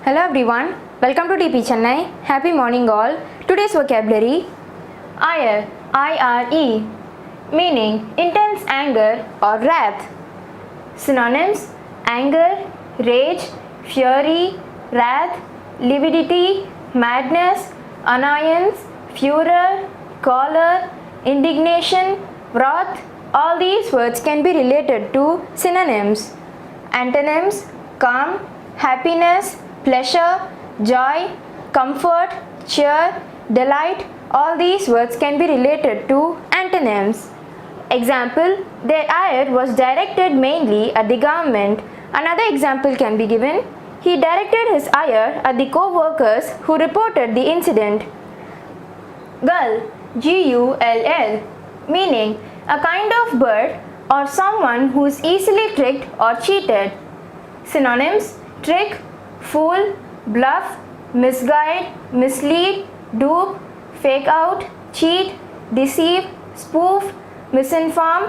Hello everyone, welcome to TP Chennai. Happy morning all. Today's vocabulary: ire, I-R-E, meaning intense anger or wrath. Synonyms: anger, rage, fury, wrath, lividity, madness, annoyance, furor, choler, indignation, wrath. All these words can be related to synonyms. Antonyms: calm, happiness, pleasure, joy, comfort, cheer, delight. All these words can be related to antonyms. Example: their ire was directed mainly at the government. Another example can be given: he directed his ire at the co-workers who reported the incident. Gull, G-U-L-L, meaning a kind of bird or someone who is easily tricked or cheated. Synonyms: trick, fool, bluff, misguide, mislead, dupe, fake out, cheat, deceive, spoof, misinform,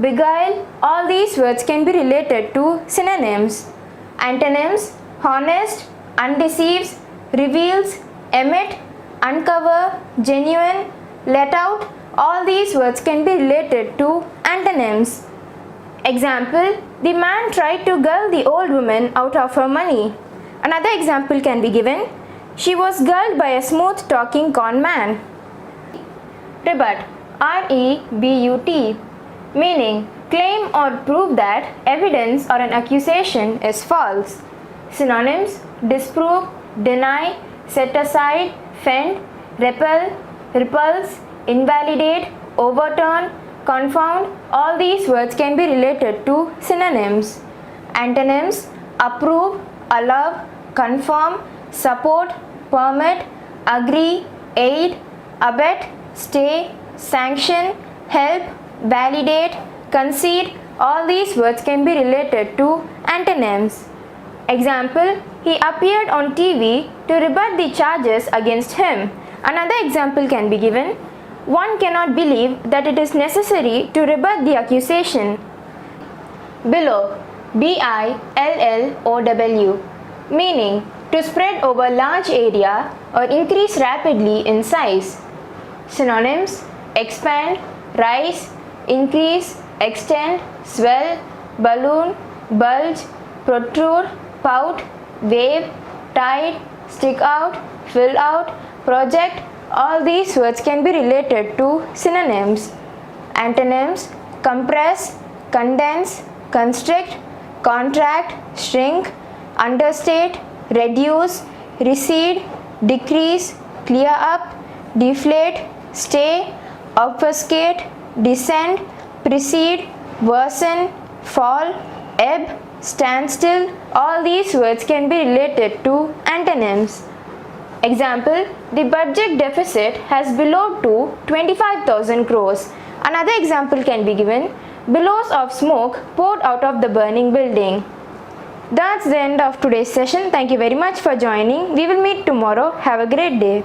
beguile. All these words can be related to synonyms. Antonyms: honest, undeceives, reveals, emit, uncover, genuine, let out. All these words can be related to antonyms. Example: the man tried to gull the old woman out of her money. Another example can be given: she was gulled by a smooth talking con man. Rebut, R-E-B-U-T, meaning claim or prove that evidence or an accusation is false. Synonyms: disprove, deny, set aside, fend, repel, repulse, invalidate, overturn, confound. All these words can be related to synonyms. Antonyms: approve, allow, confirm, support, permit, agree, aid, abet, stay, sanction, help, validate, concede. All these words can be related to antonyms. Example: he appeared on TV to rebut the charges against him. Another example can be given: one cannot believe that it is necessary to rebut the accusation. Billow, B-I-L-L-O-W, meaning to spread over large area or increase rapidly in size. Synonyms: expand, rise, increase, extend, swell, balloon, bulge, protrude, pout, wave, tide, stick out, fill out, project. All these words can be related to synonyms. Antonyms: compress, condense, constrict, contract, shrink, understate, reduce, recede, decrease, clear up, deflate, stay, obfuscate, descend, precede, worsen, fall, ebb, stand still. All these words can be related to antonyms. Example: the budget deficit has billowed to 25,000 crores. Another example can be given: billows of smoke poured out of the burning building. That's the end of today's session. Thank you very much for joining. We will meet tomorrow. Have a great day.